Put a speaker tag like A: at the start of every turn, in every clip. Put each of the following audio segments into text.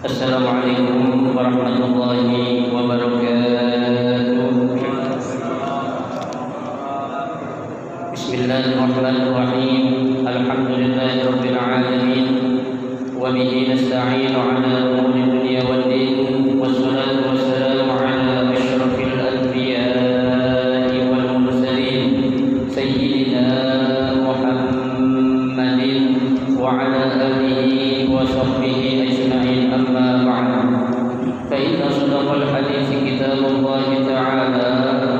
A: Assalamualaikum warahmatullahi wabarakatuh. Bismillahirrahmanirrahim. Alhamdulillahirabbil alamin. Wa bihi nasta'inu 'ala umuri dunya wad din. Wassalatu wassalamu 'ala asyrafil anbiya'i wal mursalin sayyidina Muhammadin wa 'ala alihi wa sahbihi ajma'in. أما بعد فإن أصدق الحديث كتاب الله تعالى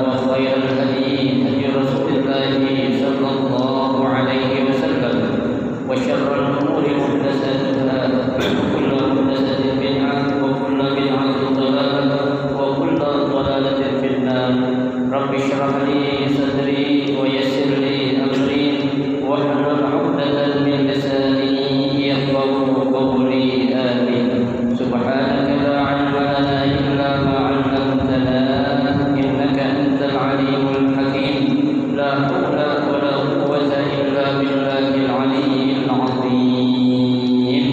A: وخير الهدي هدي رسول الله صلى الله عليه وسلم وشر الأمور محدثاتها وكل محدثة بدعة وكل بدعة ضلالة وكل ضلالة في النار. رب اشرح لي صدري ويسر لي أمري واحلل عقدة من لساني يفقهوا قولي. آمين. سبحانك لا علم لنا إلا ما علمتنا إنك أنت العليم الحكيم. لا حول ولا قوة إلا بالله العلي العظيم.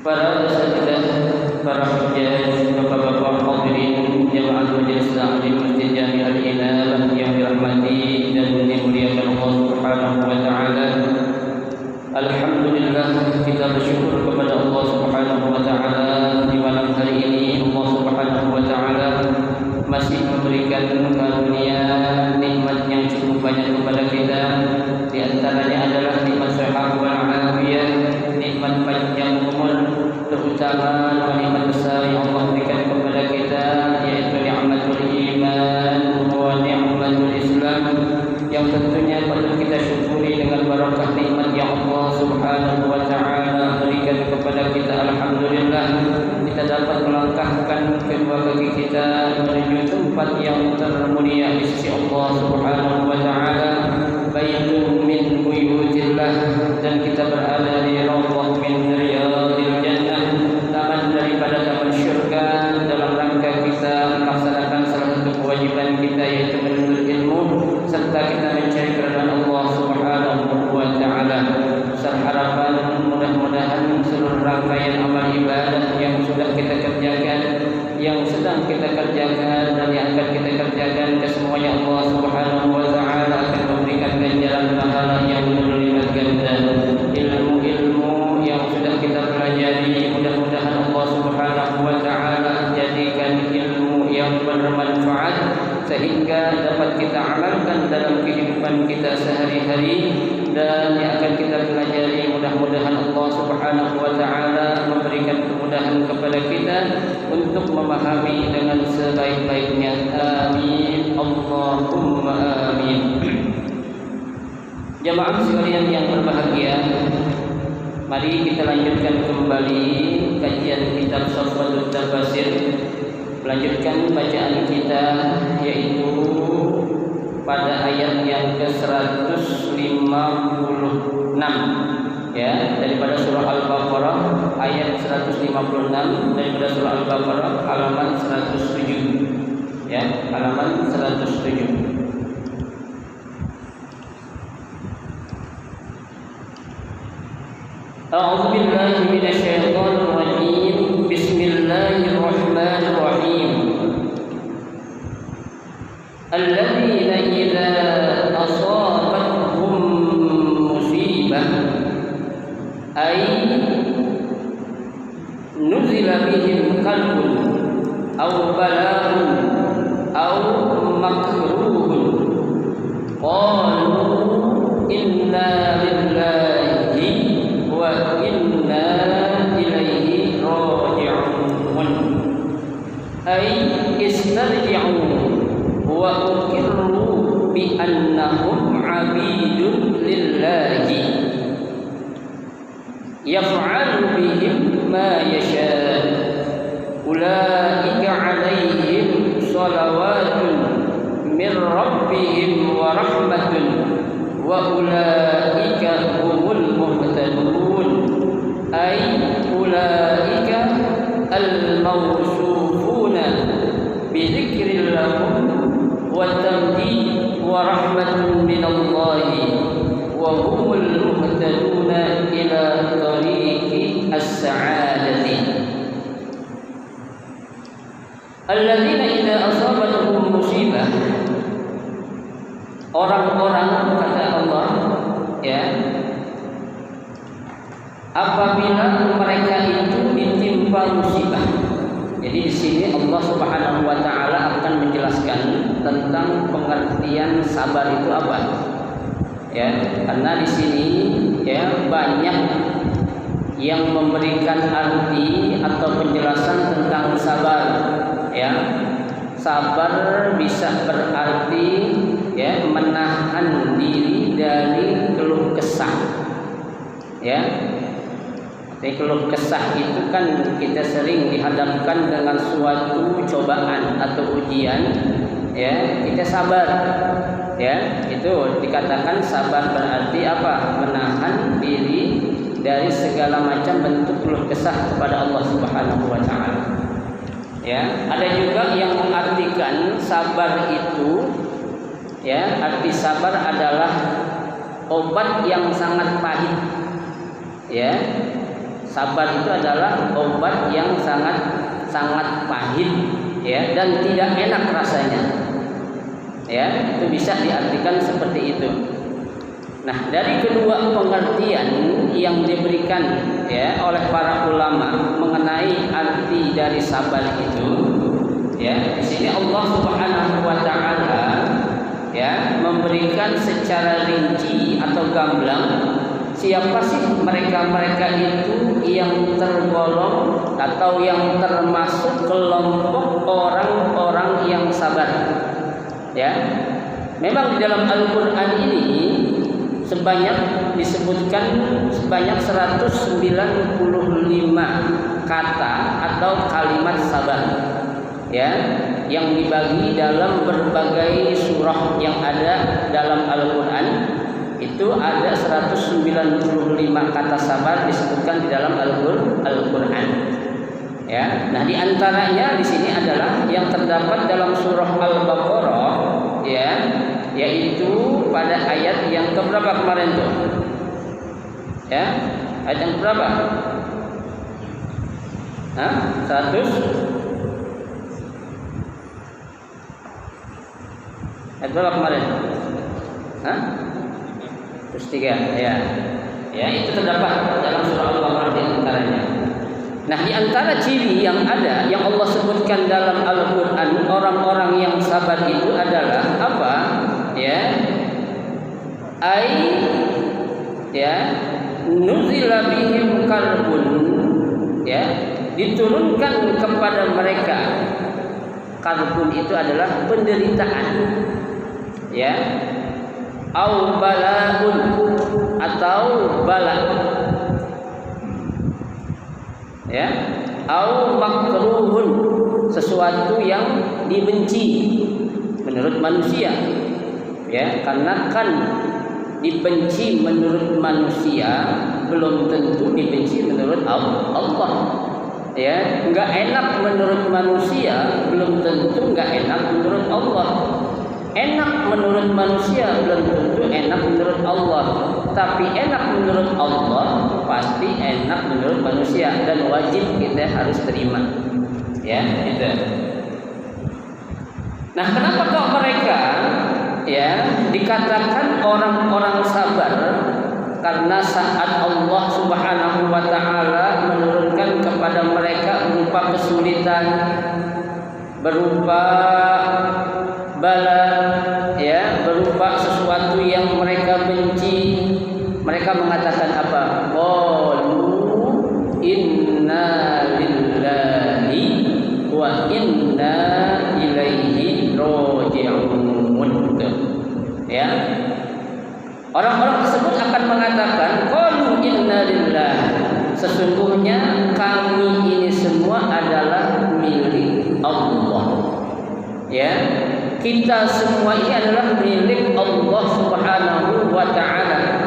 A: Para asatidzah, para hujjaj, bapak-bapak hadirin jamaah majelis taklim Masjid Jami' Al-Inabah yang dirahmati dan dimuliakan Allah Subhanahu wa taala. Alhamdulillah, kita bersyukur kepada Allah Subhanahu wa taala di malam hari ini. Allah Subhanahu wa taala masih memberikan karunia nikmat yang cukup banyak kepada kita. Di antaranya adalah nikmat sehat wal afiyah, nikmat panjang umur, terutama nikmat besar yang Allah berikan kepada kita, yaitu nikmatul iman wa nikmatul Islam, yang tentunya perlu kita syukuri dengan barakah nikmat yang Allah Subhanahu wa taala berikan kepada kita. Alhamdulillah, kita dapat melangkahkan kedua kaki kita menuju tempat yang termulia di sisi Allah Subhanahu wa taala, baitun min buyutillah, dan kita berada di raudhah min riyadil jannah, taman daripada taman syurga, dalam rangka kita melaksanakan salah satu kewajiban kita, yaitu menuntut ilmu serta kita mencari keridhaan Allah Subhanahu wa taala. Harapan mudah-mudahan seluruh rangkaian amal ibadah yang sudah kita kerjakan, yang sedang kita kerjakan, dan yang akan kita kerjakan, kesemuanya Allah Subhanahu wa taala akan memberikan ganjaran pahala yang berlipat ganda. Ilmu-ilmu yang sudah kita pelajari, mudah-mudahan Allah Subhanahu wa taala jadikan ilmu yang bermanfaat sehingga dapat kita amalkan dalam kehidupan kita sehari-hari. Dan yang akan kita pelajari, mudah-mudahan Allah Subhanahu wa taala memberikan kemudahan kepada kita untuk memahami dengan sebaik-baiknya. Amin. Allahumma amin. Jamaah sekalian yang berbahagia, mari kita lanjutkan kembali kajian kitab Safwatul Tafasir. Melanjutkan bacaan kita, yaitu pada ayat yang ke-156 ya, daripada surah Al-Baqarah, ayat 156 daripada surah Al-Baqarah, halaman 107 ya, halaman 107. A'udzu billahi minasyaitonir rajim. Bismillahirrahmanirrahim. Alladzina idza asabatuhum musibah ay nuzila bihim qalbun aw bala'un aw makruhun qalu inna lillahi wa inna ilaihi raji'un ay istarji'u wa uqirru bi annahum 'abidun lillahi yaf'alu bihim ma yasha' ulaika 'alaihim salawatun min rabbihim wa rahmatun wa ulaika humul muhtadun ay ulaika al-mawsufuna bi dzikrillah والتمجيد ورحمة من الله وهم المهتدون إلى طريق السعادة. Alladzina idza asabatuhum musibah, orang-orang kata Allah ya, apabila mereka itu ditimpa musibah. Jadi di sini Allah Subhanahu wa taala akan menjelaskan tentang pengertian sabar itu apa. Ya, karena di sini ya banyak yang memberikan arti atau penjelasan tentang sabar. Ya, sabar bisa berarti ya menahan diri dari keluh kesah. Ya, keluh kesah itu kan kita sering dihadapkan dengan suatu cobaan atau ujian, ya kita sabar, ya itu dikatakan sabar berarti apa? Menahan diri dari segala macam bentuk keluh kesah kepada Allah Subhanahu wa taala. Ya, ada juga yang mengartikan sabar itu, ya arti sabar adalah obat yang sangat pahit, ya. Sabar itu adalah obat yang sangat pahit, ya, dan tidak enak rasanya. Ya, itu bisa diartikan seperti itu. Nah, dari kedua pengertian yang diberikan ya oleh para ulama mengenai arti dari sabar itu, ya, di sini Allah Subhanahu wa taala ya memberikan secara rinci atau gamblang siapa sih mereka-mereka itu yang tergolong atau yang termasuk kelompok orang-orang yang sabar. Ya, memang di dalam Al-Quran ini disebutkan sebanyak 195 kata atau kalimat sabar. Ya, yang dibagi dalam berbagai surah yang ada dalam Al-Quran. Itu ada 195 kata sabar disebutkan di dalam Al-Quran. Ya, nah di antaranya di sini adalah yang terdapat dalam surah Al-Baqarah, ya, yaitu pada ayat yang keberapa kemarin tuh? Ya, ayat yang berapa? 100? Ayat berapa kemarin? Terus 3, ya. Ya, itu terdapat dalam surah Al-Baqarah di antaranya. Nah, di antara ciri yang ada yang Allah sebutkan dalam Al-Qur'an orang-orang yang sabar itu adalah apa? Ya. Nuzila bihim karbun. Ya, diturunkan kepada mereka. Karbun itu adalah penderitaan. Ya. Au balaun atau bala, ya, au makruhun sesuatu yang dibenci menurut manusia, ya, karena kan dibenci menurut manusia belum tentu dibenci menurut Allah, ya, nggak enak menurut manusia belum tentu nggak enak menurut Allah. Enak menurut manusia belum tentu enak menurut Allah, tapi enak menurut Allah pasti enak menurut manusia dan wajib kita harus terima. Ya, gitu. Nah, kenapa kok mereka ya dikatakan orang-orang sabar? Karena saat Allah Subhanahu wa taala menurunkan kepada mereka berupa kesulitan, berupa bala, ya, berupa sesuatu yang mereka benci, mereka mengatakan apa? Qalu inna lillahi wa inna ilaihi raji'un. Ya, orang-orang tersebut akan mengatakan qalu inna lillahi, sesungguhnya kami ini semua adalah milik Allah. Ya, kita semua ini adalah milik Allah Subhanahu wa taala.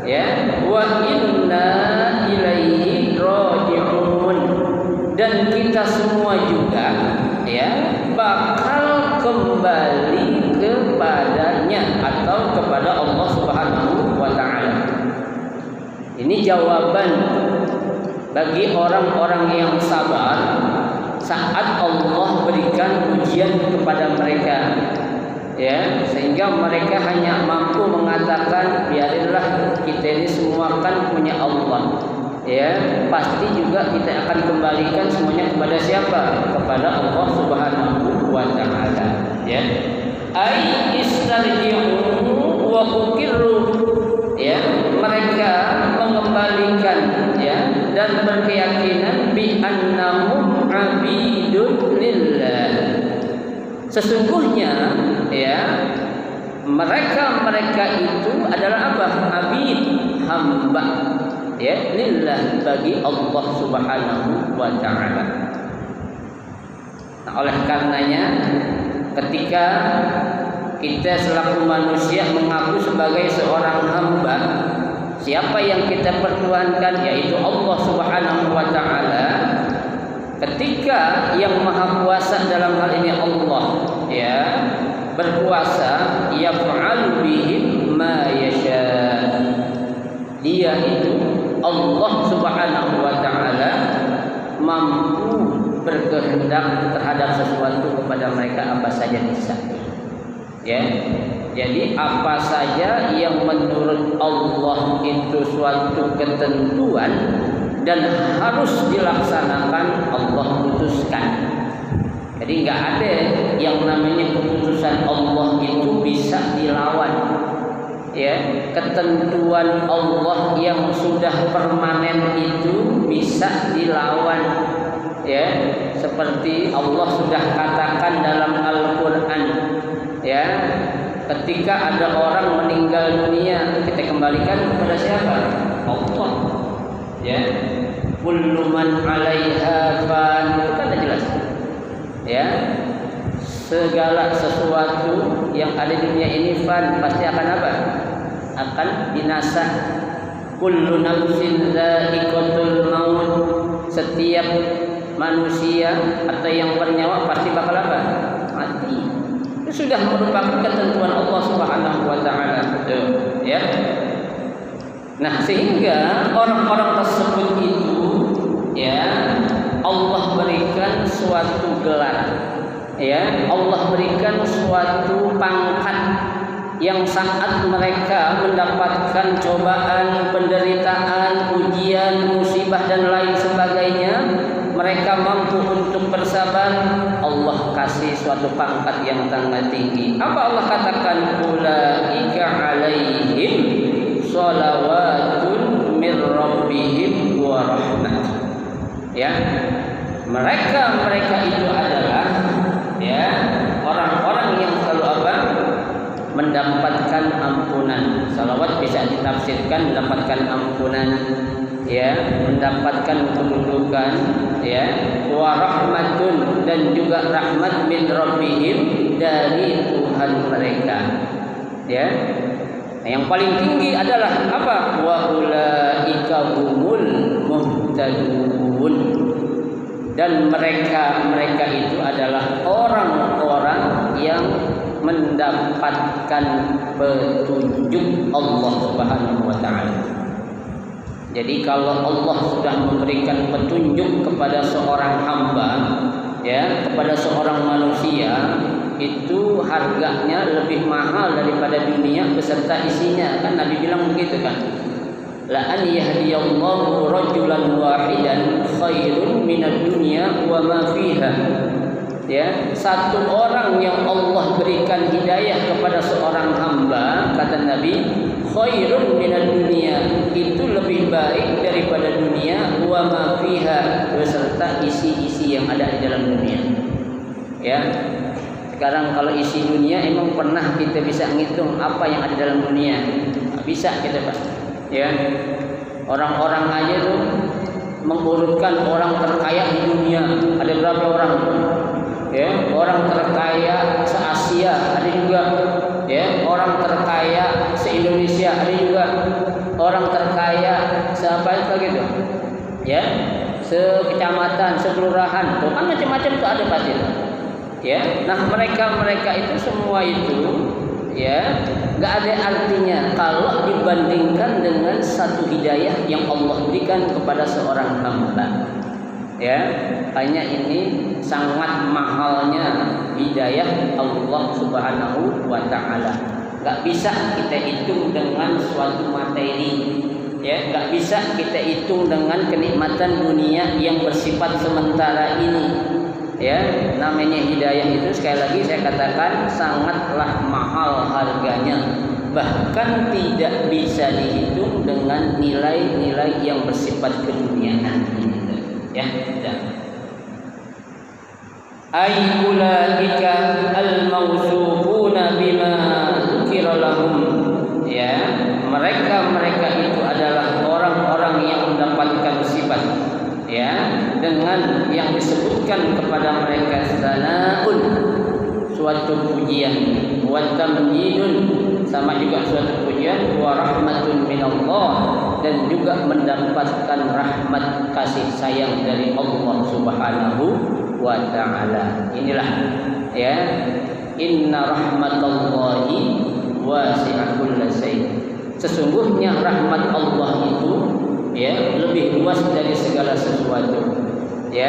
A: Ya, wa inna ilaihi raji'un, dan kita semua juga ya bakal kembali kepadanya atau kepada Allah Subhanahu wa taala. Ini jawaban bagi orang-orang yang sabar saat Allah berikan ujian kepada mereka, ya, sehingga mereka hanya mampu mengatakan biarlah kita ini semua kan punya Allah, ya, pasti juga kita akan kembalikan semuanya kepada siapa? Kepada Allah Subhanahu wa taala, ya. Ai istarji'u wa uqirru, ya, mereka mengembalikan, ya, dan berkeyakinan bi annahum abidun lillah, sesungguhnya, ya, mereka itu adalah apa? Abid, hamba, ya, lillah, bagi Allah Subhanahu wa taala. Nah, oleh karenanya ketika kita selaku manusia mengaku sebagai seorang hamba, siapa yang kita pertuhankan? Yaitu Allah Subhanahu wa taala. Ketika yang maha kuasa dalam hal ini Allah, ya, berkuasa, yaf'alu bihim ma yasha. Dia itu Allah Subhanahu wa taala mampu berkehendak terhadap sesuatu kepada mereka apa saja bisa. Ya. Jadi apa saja yang menurut Allah itu suatu ketentuan dan harus dilaksanakan, Allah putuskan. Jadi nggak ada yang namanya keputusan Allah itu bisa dilawan. Ya, ketentuan Allah yang sudah permanen itu bisa dilawan. Ya, seperti Allah sudah katakan dalam Al-Qur'an, ya, ketika ada orang meninggal dunia, kita kembalikan kepada siapa? Allah. Ya, kullu man 'alaiha fan, itu kan jelas. Ya, segala sesuatu yang ada di dunia ini fan, pasti akan apa? Akan binasa. Kullu nafsin dha'iqatul maut, setiap manusia atau yang bernyawa pasti bakal apa? Mati. Itu sudah merupakan ketentuan Allah Subhanahu wa taala. Ya. Nah, sehingga orang-orang tersebut itu, ya, Allah berikan suatu gelar, ya, Allah berikan suatu pangkat yang saat mereka mendapatkan cobaan, penderitaan, ujian, musibah dan lain sebagainya, mereka mampu untuk bersabar, Allah kasih suatu pangkat yang sangat tinggi. Apa Allah katakan? Ulaika 'alaihim shalawatun mir rabbihim wa rahmah. Ya, mereka itu adalah, ya, orang-orang yang selalu apa? Mendapatkan ampunan. Salawat bisa ditafsirkan mendapatkan ampunan, ya, mendapatkan kedudukan, ya, wa rahmatun, dan juga rahmat min rabbihim, dari Tuhan mereka, ya. Nah, yang paling tinggi adalah apa? Wa ulaika humul muhtadun, dan mereka itu adalah orang-orang yang mendapatkan petunjuk Allah Subhanahu wa taala. Jadi kalau Allah sudah memberikan petunjuk kepada seorang hamba, ya, kepada seorang manusia, itu harganya lebih mahal daripada dunia beserta isinya. Kan Nabi bilang begitu kan? La an yahdiyallahu rajulan wahidan khairun minad dunya wa ma fiha. Ya, satu orang yang Allah berikan hidayah kepada seorang hamba, kata Nabi, khairun minad dunya, itu lebih baik daripada dunia, wa ma fiha, beserta isi-isi yang ada di dalam dunia. Ya. Sekarang kalau isi dunia, emang pernah kita bisa ngitung apa yang ada dalam dunia? Nggak bisa kita, Pak. Ya. Orang-orang aja tuh mengurutkan orang terkaya di dunia, ada berapa orang? Ya, orang terkaya se-Asia ada juga, ya, orang terkaya se-Indonesia ada juga, orang terkaya se-apa itu gitu, ya, se-kecamatan, se-kelurahan, tuh kan macam-macam tuh ada pasti, ya. Nah, mereka itu semua itu, ya, nggak ada artinya kalau dibandingkan dengan satu hidayah yang Allah berikan kepada seorang hamba. Ya, hanya ini sangat mahalnya hidayah Allah Subhanahu wa taala. Enggak bisa kita hitung dengan suatu materi. Ya, enggak bisa kita hitung dengan kenikmatan dunia yang bersifat sementara ini. Ya, namanya hidayah itu sekali lagi saya katakan sangatlah mahal harganya. Bahkan tidak bisa dihitung dengan nilai-nilai yang bersifat keduniaan ini. Ya, tidak. Ay ulaika al-mawsufuna bima dzukira lahum. Ya, mereka itu adalah orang-orang yang mendapatkan sifat ya dengan yang disebutkan kepada mereka sanaun, suatu pujian, wa tamjidun, sama juga suatu pujian, wa rahmatun minallah, dan juga mendapatkan rahmat kasih sayang dari Allah Subhanahu wa taala. Inilah ya, inna rahmatallahi wasi'atul syai'. Sesungguhnya rahmat Allah itu ya lebih luas dari segala sesuatu. Ya,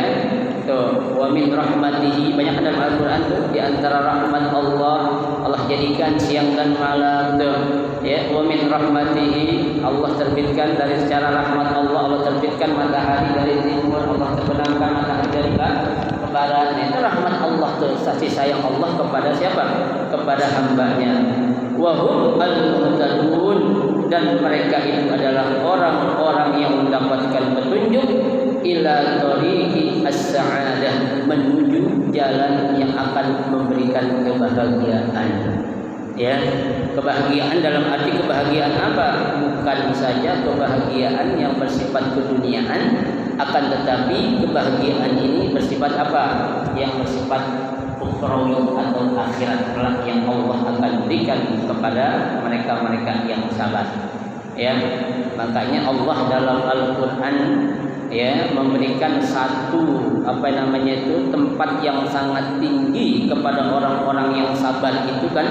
A: tuh, wa min rahmatihi, banyak dalam Al-Qur'an tuh di antara rahmat Allah jadikan siang dan malam tuh. Ya, wa min rahmatihi, Allah terbitkan dari secara rahmat Allah terbitkan matahari dari timur, Allah terbenamkan matahari dari barat. Nah, itu rahmat Allah tuh, kasih sayang Allah kepada siapa? Kepada hambanya. Wa hum al-muhtadun, dan mereka itu adalah orang-orang yang mendapatkan petunjuk ila tariqi as-sa'adah, menuju jalan yang akan memberikan kebahagiaan. Ya, kebahagiaan dalam arti kebahagiaan apa? Bukan saja kebahagiaan yang bersifat keduniaan, akan tetapi kebahagiaan ini bersifat apa? Yang bersifat ukhrawi atau akhirat kelak yang Allah akan berikan kepada mereka-mereka yang sabar. Ya, makanya Allah dalam Al-Qur'an ya memberikan satu tempat yang sangat tinggi kepada orang-orang yang sabar itu kan,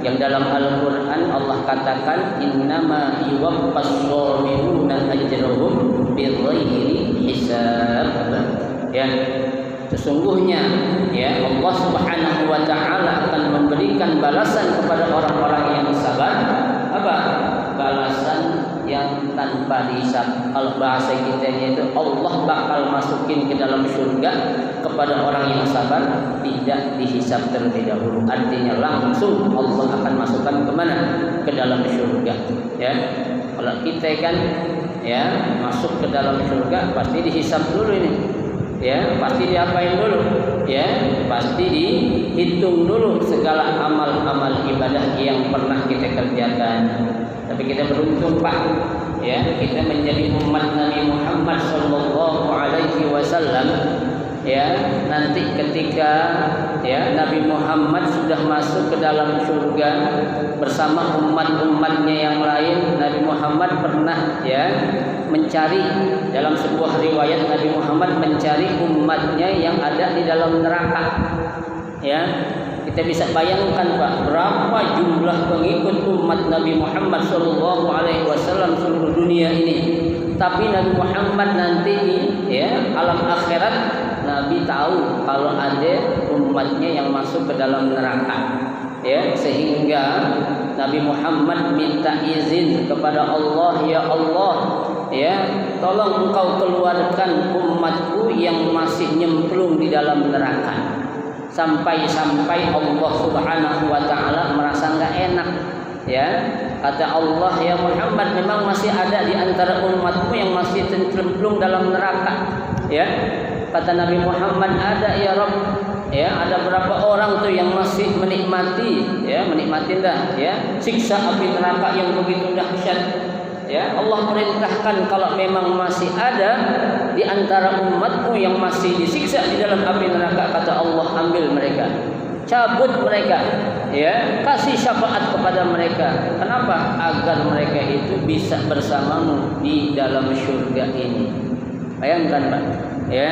A: yang dalam Al-Qur'an Allah katakan innama yuwaffas-sabiruna ajrahum bighairi hisab. Ya, sesungguhnya ya Allah Subhanahu wa taala akan memberikan balasan kepada orang-orang yang sabar. Apa? Balasan yang tanpa dihisab. Kalau bahasa kita itu Allah bakal masukin ke dalam surga kepada orang yang sabar, tidak dihisab terlebih dahulu. Artinya langsung Allah akan masukkan ke mana? Ke dalam surga. Ya. Kalau kita kan ya masuk ke dalam surga pasti dihisab dulu ini. Ya, pasti diapain dulu? Ya, pasti dihitung dulu segala amal-amal ibadah yang pernah kita kerjakan. Tapi kita beruntung Pak, ya, kita menjadi umat Nabi Muhammad sallallahu alaihi wasallam. Ya, nanti ketika ya Nabi Muhammad sudah masuk ke dalam surga bersama umat-umatnya yang lain, Nabi Muhammad pernah ya mencari, dalam sebuah riwayat Nabi Muhammad mencari umatnya yang ada di dalam neraka. Ya, kita bisa bayangkan Pak, berapa jumlah pengikut umat Nabi Muhammad sallallahu alaihi wasallam seluruh dunia ini. Tapi Nabi Muhammad nanti di ya alam akhirat, Nabi tahu kalau ada umatnya yang masuk ke dalam neraka. Ya, sehingga Nabi Muhammad minta izin kepada Allah, ya Allah, ya, tolong engkau keluarkan umatku yang masih nyemplung di dalam neraka. Sampai-sampai Allah Subhanahu wa taala merasa enggak enak. Ya, kata Allah, ya Muhammad, memang masih ada di antara umatmu yang masih tercemplung dalam neraka. Ya, kata Nabi Muhammad, ada ya Rabb. Ya, ada berapa orang tuh yang masih menikmati, ya, menikmatin dah, ya, siksa api neraka yang begitu dahsyat. Ya, Allah perintahkan kalau memang masih ada di antara umatmu yang masih disiksa di dalam api neraka, kata Allah, ambil mereka, cabut mereka, ya, kasih syafaat kepada mereka. Kenapa? Agar mereka itu bisa bersamamu di dalam surga ini. Bayangkan Pak, ya,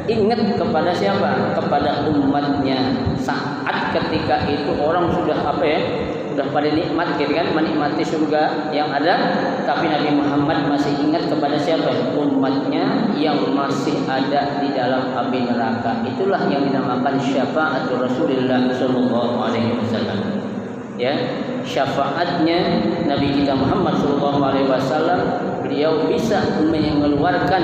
A: ingat kepada siapa? Kepada umatnya. Saat ketika itu orang sudah udah pada nikmat gitu kan, menikmati surga yang ada, tapi Nabi Muhammad masih ingat kepada siapa? Umatnya yang masih ada di dalam api neraka. Itulah yang dinamakan syafaatul Rasulullah sallallahu alaihi wasallam. Ya, syafaatnya Nabi kita Muhammad sallallahu alaihi wasallam, beliau bisa mengeluarkan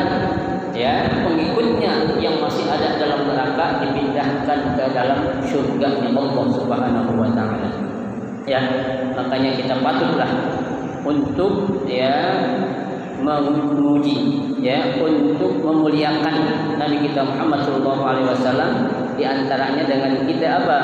A: ya pengikutnya yang masih ada dalam neraka dipindahkan ke dalam surga Allah Subhanahu wa taala. Ya, makanya kita patutlah untuk ya memuji ya, untuk memuliakan Nabi kita Muhammad sallallahu alaihi wasallam, di antaranya dengan kita apa?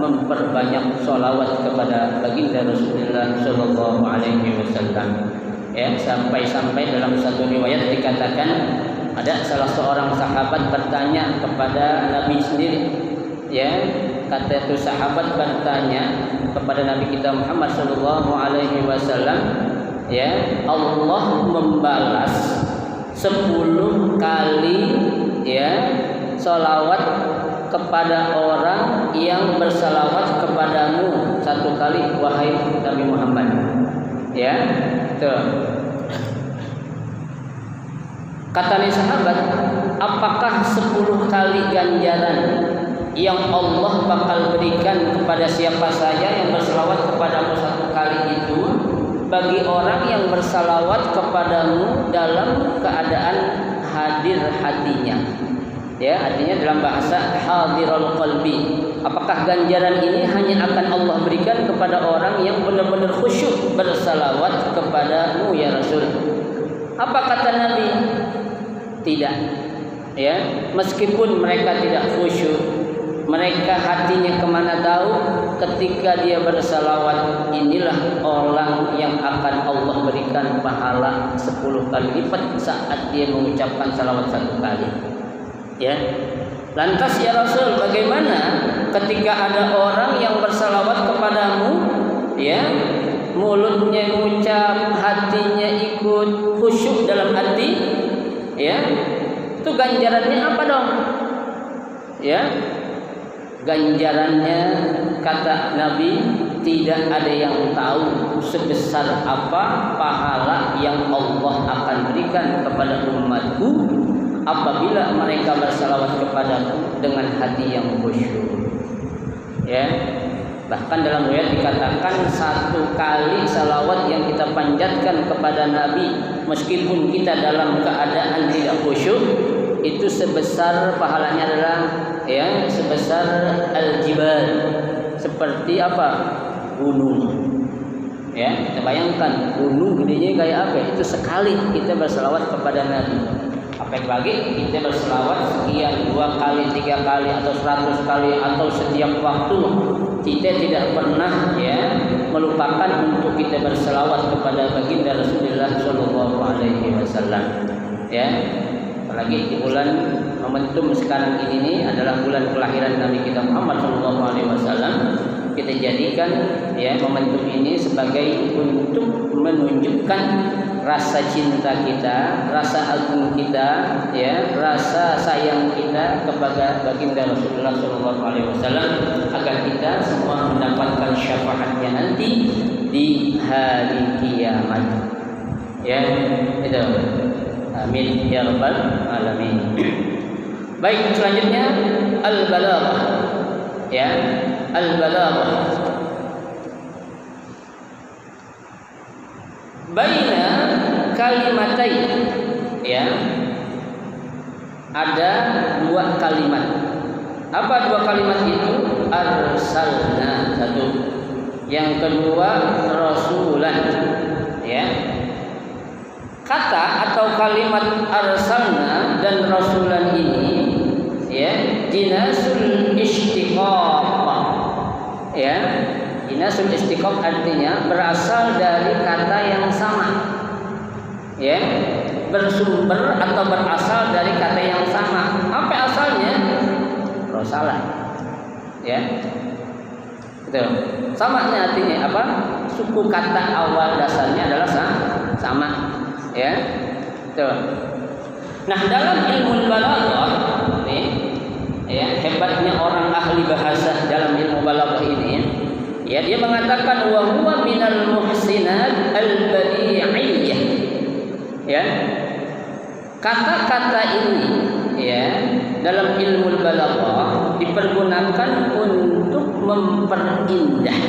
A: Memperbanyak sholawat kepada baginda Rasulullah sallallahu alaihi wasallam. Ya, sampai-sampai dalam satu riwayat dikatakan ada salah seorang sahabat bertanya kepada Nabi sendiri. Ya, kata itu sahabat bertanya kepada Nabi kita Muhammad sallallahu alaihi wasallam, ya, Allah membalas 10 kali ya salawat kepada orang yang bersalawat kepadamu 1 kali, wahai Nabi Muhammad. Ya, tuh. Kata nih sahabat, apakah 10 kali ganjaran yang Allah bakal berikan kepada siapa saja yang bersalawat kepadamu 1 kali itu bagi orang yang bersalawat kepadamu dalam keadaan hadir hatinya? Ya, artinya dalam bahasa hadirul qalbi. Apakah ganjaran ini hanya akan Allah berikan kepada orang yang benar-benar khusyuk bersalawat kepadamu ya Rasul? Apa kata Nabi? Tidak. Ya, meskipun mereka tidak khusyuk, mereka hatinya kemana tahu, ketika dia bersalawat, inilah orang yang akan Allah berikan pahala 10 kali lipat saat dia mengucapkan salawat 1 kali. Ya, lantas ya Rasul, bagaimana ketika ada orang yang bersalawat kepadamu, ya, mulutnya mengucap, hatinya ikut khusyuk dalam hati, ya, itu ganjarannya apa dong? Ya, ganjarannya kata Nabi, tidak ada yang tahu sebesar apa pahala yang Allah akan berikan kepada umatku apabila mereka bersalawat kepadaku dengan hati yang khusyuk. Ya, bahkan dalam riwayat dikatakan 1 kali salawat yang kita panjatkan kepada Nabi meskipun kita dalam keadaan tidak khusyuk, itu sebesar pahalanya adalah ya sebesar al-jibal, seperti apa? Gunung. Ya, kita bayangkan gunung gedenya kayak apa? Itu sekali kita bersalawat kepada Nabi. Apalagi kita berselawat sekian 2 kali, 3 kali, atau 100 kali, atau setiap waktu, kita tidak pernah ya melupakan untuk kita berselawat kepada baginda Rasulullah Shallallahu Alaihi Wasallam. Ya, apalagi di bulan momentum sekarang ini adalah bulan kelahiran Nabi kita Muhammad Shallallahu Alaihi Wasallam. Kita jadikan ya momentum ini sebagai untuk menunjukkan rasa cinta kita, rasa agung kita, ya, rasa sayang kita kepada baginda Rasulullah Shallallahu Alaihi Wasallam, agar kita semua mendapatkan syafaatnya nanti di hari kiamat. Ya, itu. Amin ya rabbal alamin. Baik, selanjutnya al-balaghah. Ya, al-balaghah. Baina kalimatain, ya, ada 2 kalimat. Apa 2 kalimat itu? Arsalna, 1. Yang kedua rasulan. Ya, kata atau kalimat arsalna dan rasulan ini, ya, jinasul istiqaq. Ya, jinasul istiqaq artinya berasal dari kata yang sama. Ya, bersumber atau berasal dari kata yang sama. Apa asalnya? Rosalah. Ya, itu samanya artinya apa? Suku kata awal dasarnya adalah sama. Ya, itu. Nah, dalam ilmu balaghah nih, ya, hebatnya orang ahli bahasa dalam ilmu balaghah ini, Ya, dia mengatakan wa huwa minal muhsinat al-badi'iyyah. Ya. Kata-kata ini ya dalam ilmu balaghah dipergunakan untuk memperindah,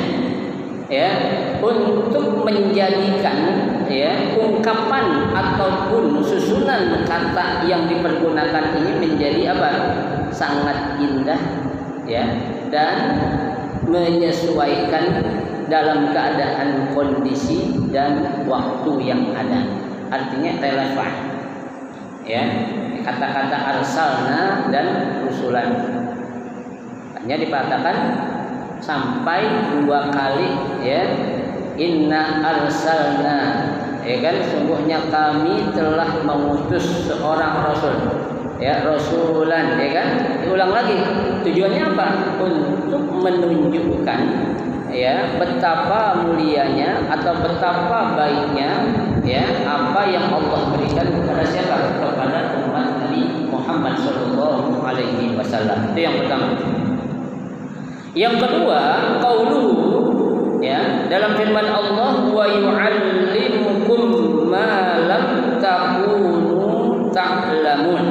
A: ya, untuk menjadikan ya ungkapan ataupun susunan kata yang dipergunakan ini menjadi apa? Sangat indah, ya, dan menyesuaikan dalam keadaan kondisi dan waktu yang ada. Artinya relevan. Ya, kata-kata arsalna dan rusulan. Hanya dikatakan sampai 2 kali, ya. Inna arsalna, ya kan, sungguhnya kami telah mengutus seorang rasul. Ya, rasulan, ya kan? Diulang lagi. Tujuannya apa? Untuk menunjukkan ya betapa mulianya atau betapa baiknya ya apa yang Allah berikan kepada siapa? Kepada umat Nabi Muhammad sallallahu alaihi wasallam. Itu yang pertama. Yang kedua, qauluhu ya dalam firman Allah wa yu'allimukum ma lam takunu ta'lamun.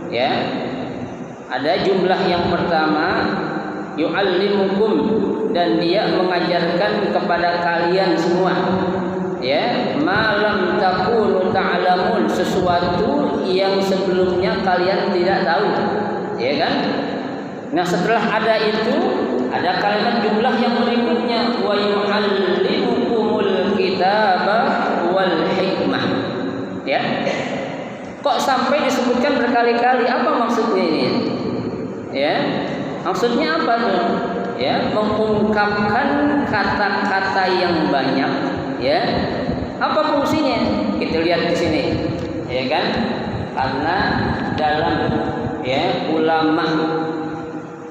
A: Ya, ada jumlah yang pertama yu'allimukum, dan dia mengajarkan kepada kalian semua ya malam takunu ta'lamun, sesuatu yang sebelumnya kalian tidak tahu, ya kan? Nah, setelah ada itu ada kalimat jumlah yang berikutnya wa yu'allimukumul kitaba wal hikmah. Ya, kok sampai disebutkan berkali-kali? Apa maksudnya ini? Ya, maksudnya apa tuh? Ya, mengungkapkan kata-kata yang banyak. Ya, apa fungsinya? Kita lihat di sini, ya kan? Karena dalam ya ulama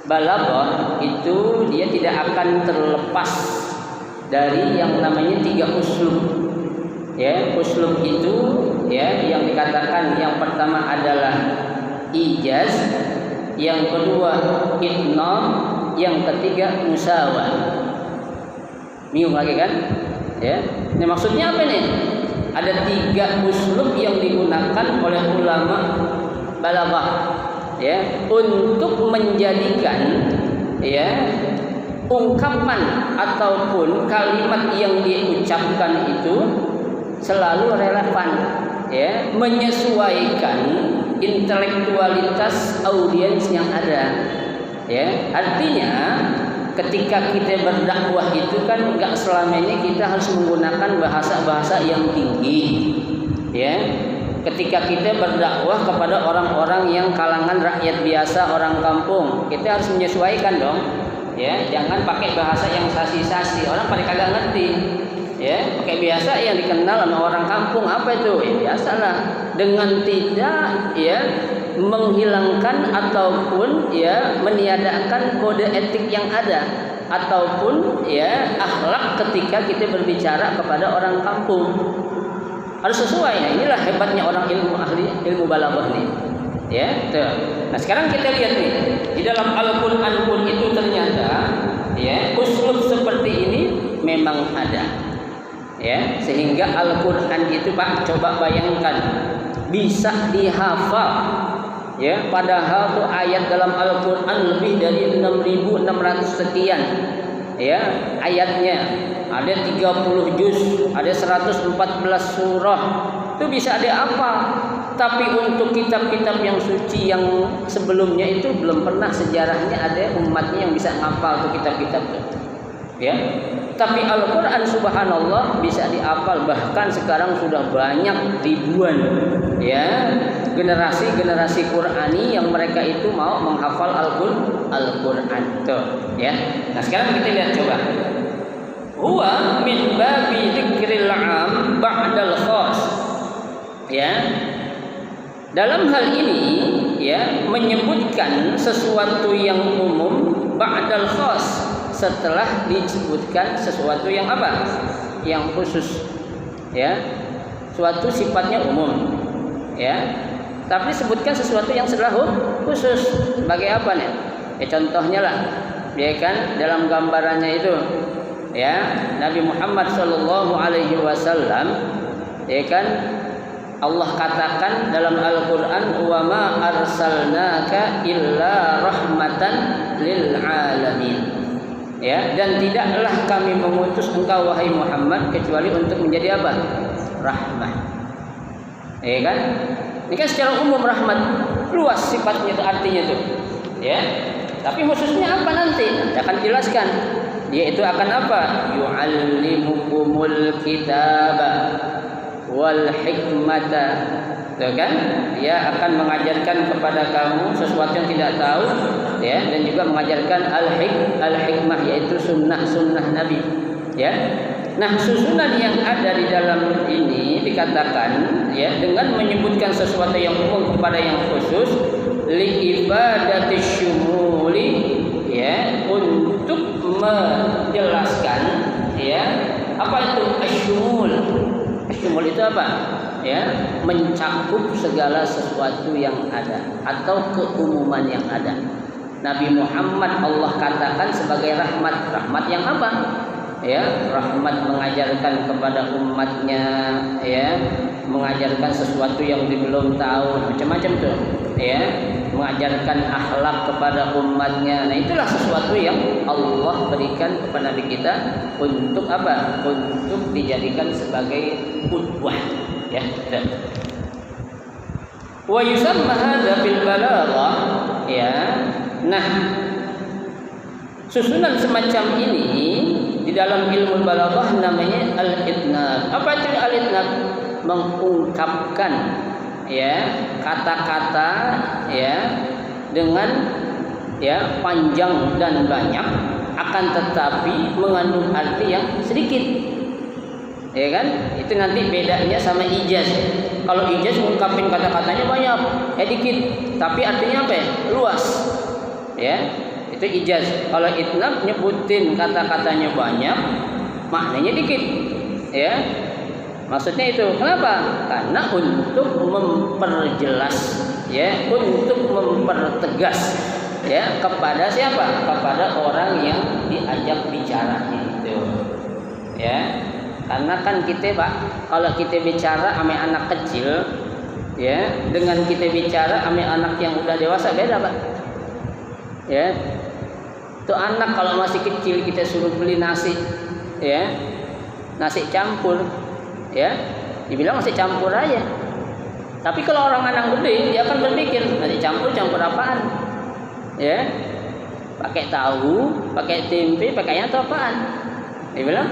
A: balaghah itu dia tidak akan terlepas dari yang namanya 3 uslub. Ya, uslub itu ya yang dikatakan yang pertama adalah ijaz, yang kedua idnam, yang ketiga musawah. Bingung lagi kan? Ya. Ini maksudnya apa nih? Ada 3 uslub yang digunakan oleh ulama balaghah ya untuk menjadikan ya ungkapan ataupun kalimat yang diucapkan itu selalu relevan, ya, menyesuaikan intelektualitas audiens yang ada. Ya, artinya ketika kita berdakwah itu kan enggak selamanya kita harus menggunakan bahasa-bahasa yang tinggi. Ya, ketika kita berdakwah kepada orang-orang yang kalangan rakyat biasa, orang kampung, kita harus menyesuaikan dong. Ya, jangan pakai bahasa yang sasi-sasi, orang pada kagak ngerti. Ya, pakai biasa yang dikenal sama orang kampung, apa itu? Ya biasalah, dengan tidak ya menghilangkan ataupun ya meniadakan kode etik yang ada ataupun ya akhlak ketika kita berbicara kepada orang kampung. Harus sesuai. Nah, inilah hebatnya orang ahli ilmu balaghah nih. Ya, tuh. Nah, sekarang kita lihat nih, di dalam Al-Qur'an pun itu ternyata ya uslub seperti ini memang ada. Ya, sehingga Al-Qur'an itu Pak, coba bayangkan bisa dihafal. Ya, padahal tuh ayat dalam Al-Qur'an lebih dari 6.600 sekian. Ya, ayatnya ada 30 juz, ada 114 surah. Itu bisa dihafal. Tapi untuk kitab-kitab yang suci yang sebelumnya itu belum pernah sejarahnya ada umatnya yang bisa ngapal tuh kitab-kitab tuh. Ya. Tapi Al-Qur'an subhanallah bisa dihafal, bahkan sekarang sudah banyak ribuan ya generasi-generasi Qur'ani yang mereka itu mau menghafal Al-Qur'an tuh, ya. Nah, sekarang kita lihat coba. Huwa min babi dzikril 'am ba'dal khas. Ya. Dalam hal ini ya menyebutkan sesuatu yang umum ba'dal khas, setelah disebutkan sesuatu yang apa? Yang khusus. Ya. Suatu sifatnya umum. Ya. Tapi sebutkan sesuatu yang setelah khusus. Sebagai apa nih? Ya contohnya lah. Ya kan dalam gambarannya itu ya Nabi Muhammad sallallahu alaihi wasallam, ya kan, Allah katakan dalam Al-Qur'an, wa ma arsalnaka illa rahmatan lil alamin. Ya, dan tidaklah kami mengutus engkau wahai Muhammad kecuali untuk menjadi apa? Rahmat. Ya kan? Ini kan secara umum rahmat, luas sifatnya itu, artinya itu. Ya. Tapi khususnya apa nanti? Nanti akan jelaskan. Yaitu akan apa? Yu'allimukumul kitaba wal hikmata. Tuh kan? Dia akan mengajarkan kepada kamu sesuatu yang tidak tahu, ya, dan juga mengajarkan al-hikmah, yaitu sunnah Nabi, ya. Nah, susunan yang ada di dalam ini dikatakan, ya, dengan menyebutkan sesuatu yang umum kepada yang khusus, li ibadati syumuli, ya, untuk menjelaskan, ya, apa itu asyumul. Asyumul itu apa? Ya, mencakup segala sesuatu yang ada atau keumuman yang ada. Nabi Muhammad Allah katakan sebagai rahmat. Rahmat yang apa? Ya, rahmat mengajarkan kepada umatnya, ya, mengajarkan sesuatu yang belum tahu, macam-macam tuh, ya, mengajarkan akhlak kepada umatnya. Nah, itulah sesuatu yang Allah berikan kepada Nabi kita untuk apa? Untuk dijadikan sebagai qudwah, ya. Wa yusamma hadza bil balaghah, ya. Nah, susunan semacam ini di dalam ilmu balaghah namanya al-idnab. Apa itu al-idnab? Mengungkapkan, ya, kata-kata, ya, dengan, ya, panjang dan banyak, akan tetapi mengandung arti yang sedikit. Ya kan? Itu nanti bedanya sama ijaz. Kalau ijaz mengungkapin kata-katanya banyak, dikit, tapi artinya apa? Ya? Luas. Ya. Itu ijaz. Kalau idnab nyebutin kata-katanya banyak, maknanya dikit. Ya. Maksudnya itu. Kenapa? Karena untuk memperjelas, ya, untuk mempertegas, ya, kepada siapa? Kepada orang yang diajak bicaranya itu. Ya. Karena kan kita, Pak, kalau kita bicara sama anak kecil, ya, dengan kita bicara sama anak yang udah dewasa beda, Pak. Ya. Itu anak kalau masih kecil kita suruh beli nasi, ya, nasi campur, ya, dibilang nasi campur aja. Tapi kalau orang anak gede, dia akan berpikir nasi campur apaan, ya, pakai tahu, pakai tempe, pakainya atau apaan? Dia bilang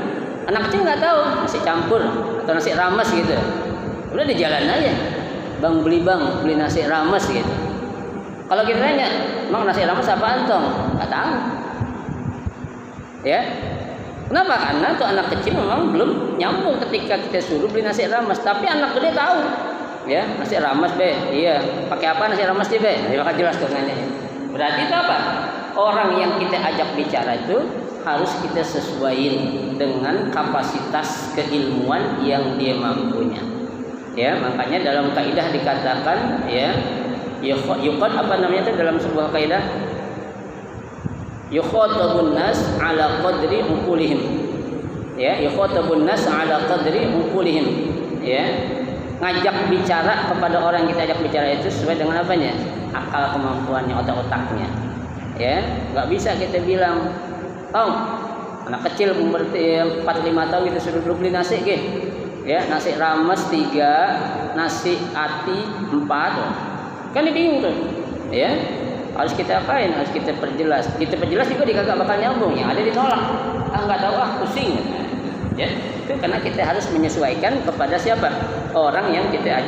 A: anak kecil nggak tahu nasi campur atau nasi rames gitu. Udah di jalan aja, bang beli nasi rames gitu. Kalau kita tanya, emang nasi rames apaan tong? Nggak tahu. Ya, kenapa? Karena tuh anak kecil memang belum nyambung ketika kita suruh beli nasi rames. Tapi anak gede tahu. Ya, nasi rames be, iya. Pakai apa nasi rames sih be? Dia bakal jelas tuh nanya. Berarti itu apa? Orang yang kita ajak bicara itu harus kita sesuaiin dengan kapasitas keilmuan yang dia mampunya. Ya, makanya dalam kaidah dikatakan, ya, yuqad apa namanya itu dalam sebuah kaidah? Yukhatabun nas ala qadri uqulihim. Ya, yukhatabun nas ala qadri uqulihim. Ya. Ngajak bicara kepada orang yang kita ajak bicara itu sesuai dengan apanya? Akal kemampuannya, otak-otaknya. Ya, enggak bisa kita bilang, "Tong, anak kecil umur 4-5 tahun kita suruh beli nasi ge." Ya, nasi rames 3, nasi ati 4. Kan dia bingung tuh. Ya. Harus kita apain? Harus kita perjelas. Kita perjelas juga dia kagak bakal nyambung, yang ada ditolak. Enggak tahu, pusing. Ya, itu karena kita harus menyesuaikan kepada siapa? Orang yang kita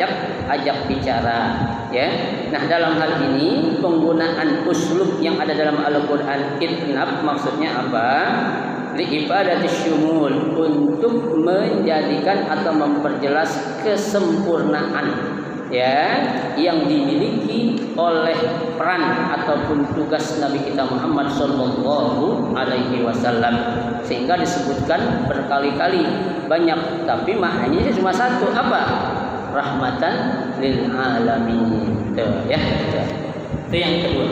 A: ajak bicara, ya. Nah, dalam hal ini penggunaan uslub yang ada dalam Al-Qur'an idnab maksudnya apa? Li ibadati syumul, untuk menjadikan atau memperjelas kesempurnaan, ya, yang dimiliki oleh peran ataupun tugas Nabi kita Muhammad sallallahu alaihi wasallam, sehingga disebutkan berkali-kali banyak, tapi maknanya cuma satu, apa? Rahmatan lil alamin. Tuh, ya. Itu yang kedua.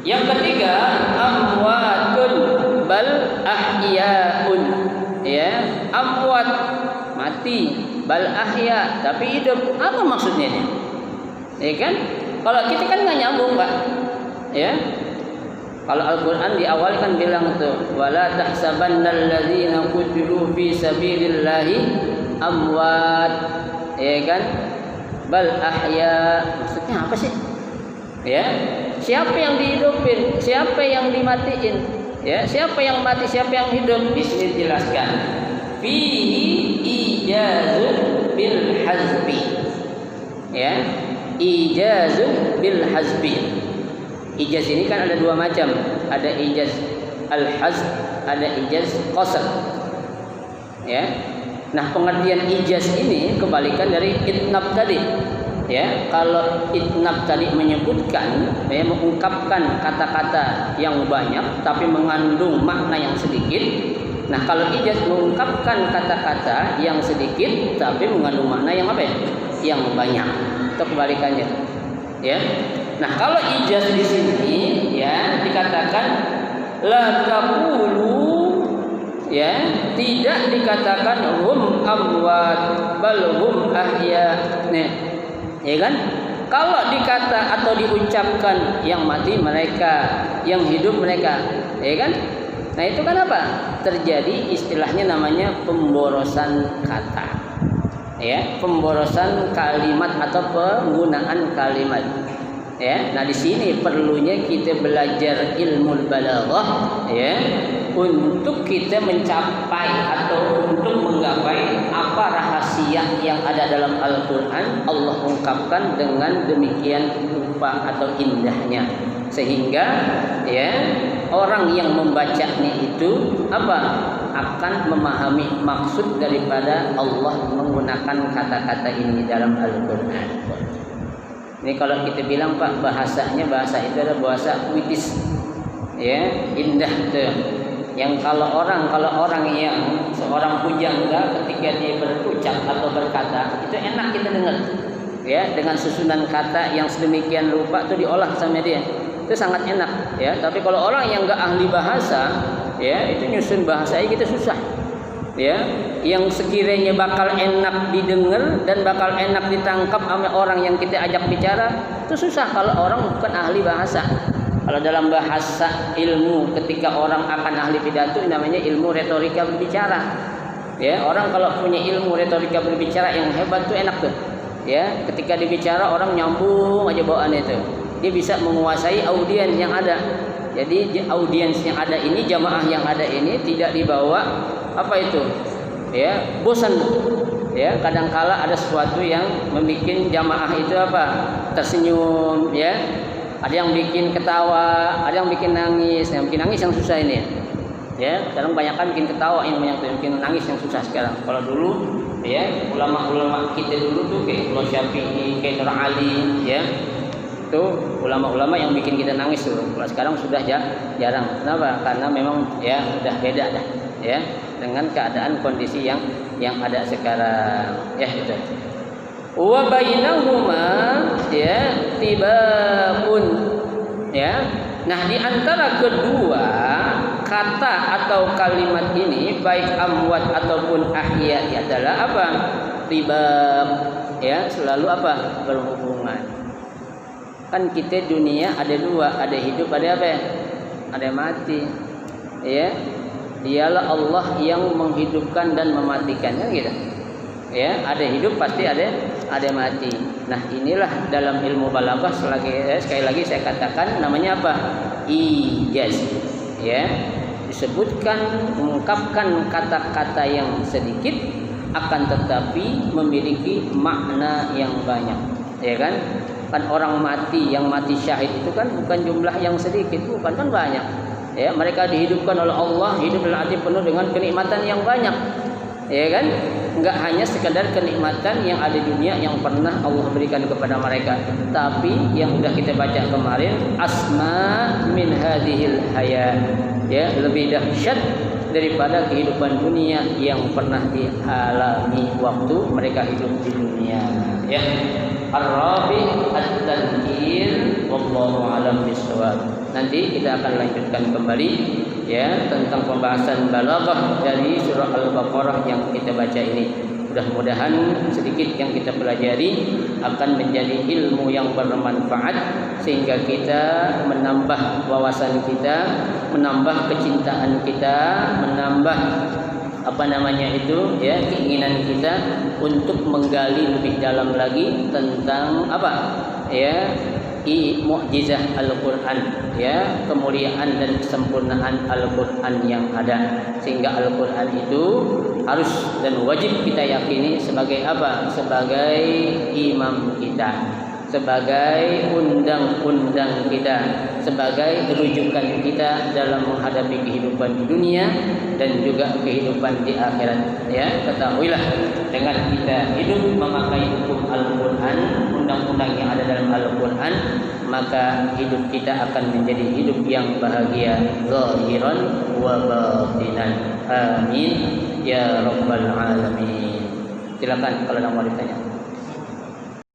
A: Yang ketiga, amwatun bal ahya. amwat, mati, bal ahya, tapi hidup. Apa maksudnya ini? Ya kan? Kalau kita kan nggak nyambung, Pak. Ya. Kalau Al-Qur'an di awal kan bilang tuh, wala tahsabannal ladzina qutilu fi sabilillahi amwat. Ya kan? Bal ahya. Maksudnya apa sih? Ya. Siapa yang dihidupin? Siapa yang dimatiin? Ya, siapa yang mati, siapa yang hidup? Di sini dijelaskan. Fihi ijazun bil hazbi. Ya. Ijazun bil hazbi. Ijaz ini kan ada dua macam, ada ijaz al-hazb, ada ijaz qasr. Ya. Nah, pengertian ijaz ini kebalikan dari itnab tadi. Ya, kalau itnab tadi menyebutkan, ya, mengungkapkan kata-kata yang banyak tapi mengandung makna yang sedikit. Nah, kalau ijaz mengungkapkan kata-kata yang sedikit tapi mengandung makna yang apa ya? Yang banyak. Itu kebalikannya. Ya. Nah, kalau ijaz di sini ya dikatakan la taqulu, ya, tidak dikatakan hum amwat bal hum ahya. Nih, ya kan? Kalau dikata atau diucapkan yang mati mereka, yang hidup mereka, ya kan? Nah, itu kan apa? Terjadi istilahnya namanya pemborosan kata. Ya, pemborosan kalimat atau penggunaan kalimat. Ya, nah di sini perlunya kita belajar ilmu balaghah, ya, untuk kita mencapai atau untuk menggapai apa rahasia yang ada dalam Al-Qur'an Allah ungkapkan dengan demikian rupa atau indahnya, sehingga ya orang yang membacanya itu apa? Akan memahami maksud daripada Allah menggunakan kata-kata ini dalam Al-Qur'an. Ini kalau kita bilang, Pak, bahasa itu adalah bahasa puitis, ya, indah tuh. Yang kalau orang yang seorang pujangga ketika dia berucap atau berkata itu enak kita dengar, ya, dengan susunan kata yang sedemikian rupa tuh diolah sama dia, itu sangat enak, ya. Tapi kalau orang yang nggak ahli bahasa, ya, itu nyusun bahasanya kita susah. Ya, yang sekiranya bakal enak didengar dan bakal enak ditangkap sama orang yang kita ajak bicara, itu susah kalau orang bukan ahli bahasa. Kalau dalam bahasa ilmu, ketika orang akan ahli pidato, namanya ilmu retorika berbicara. Ya, orang kalau punya ilmu retorika berbicara yang hebat tuh enak tuh. Ya, ketika dibicara orang nyambung aja bawaannya itu. Dia bisa menguasai audiens yang ada. Jadi audiens yang ada ini, jamaah yang ada ini tidak dibawa apa itu, ya, bosan, ya. Kadangkala ada sesuatu yang membuat jamaah itu apa, tersenyum, ya. Ada yang bikin ketawa, ada yang bikin nangis. Yang bikin nangis yang susah ini, ya. Sekarang banyakkan bikin ketawa, yang banyak bikin nangis yang susah sekarang. Kalau dulu, ya, ulama-ulama kita dulu tuh kayak Imam Syafi'i, kayak Nur Ali, ya, itu ulama-ulama yang bikin kita nangis tuh. Kalau sekarang sudah jarang. Kenapa? Karena memang ya udah beda dah, ya, dengan keadaan kondisi yang ada sekarang, ya, gitu. Wa bainahuma, ya, tibaqun, ya. Nah, di antara kedua kata atau kalimat ini, baik amwat ataupun ahya, adalah apa? Tibaq, ya, selalu apa? Berhubungan. Kan kita dunia ada dua, ada hidup, ada apa? Ada mati, ya. Dialah Allah yang menghidupkan dan mematikan, kan gitu. Ya, ada hidup pasti ada mati. Nah, inilah dalam ilmu balaghah sekali lagi saya katakan namanya apa? Ijaz. Ya, disebutkan mengungkapkan kata-kata yang sedikit akan tetapi memiliki makna yang banyak. Ya kan? Kan orang mati, yang mati syahid itu kan bukan jumlah yang sedikit, bukan, kan banyak. Ya, mereka dihidupkan oleh Allah, hidup dalam arti penuh dengan kenikmatan yang banyak. Ya kan? Enggak hanya sekadar kenikmatan yang ada di dunia yang pernah Allah berikan kepada mereka, tapi yang sudah kita baca kemarin, asma min hadhil hayat, ya, lebih dahsyat daripada kehidupan dunia yang pernah dialami waktu mereka hidup di dunia, ya. Ar-rabi at-tadhkir wallahu a'lam bishawab. Nanti kita akan lanjutkan kembali ya tentang pembahasan balaghah dari surah Al-Baqarah yang kita baca ini. Mudah-mudahan sedikit yang kita pelajari akan menjadi ilmu yang bermanfaat sehingga kita menambah wawasan kita, menambah kecintaan kita, menambah keinginan kita untuk menggali lebih dalam lagi tentang mukjizat Al-Quran, kemuliaan dan kesempurnaan Al-Quran yang ada, sehingga Al-Quran itu harus dan wajib kita yakini sebagai sebagai imam kita, sebagai undang-undang kita, sebagai rujukan kita dalam menghadapi kehidupan di dunia dan juga kehidupan di akhirat. Ketahuilah, dengan kita hidup memakai hukum Al-Quran, undang-undang yang ada dalam Al-Quran, maka hidup kita akan menjadi hidup yang bahagia zahiran wa batinan. Amin ya rabbal alamin. Silakan kalau ada mau ditanya.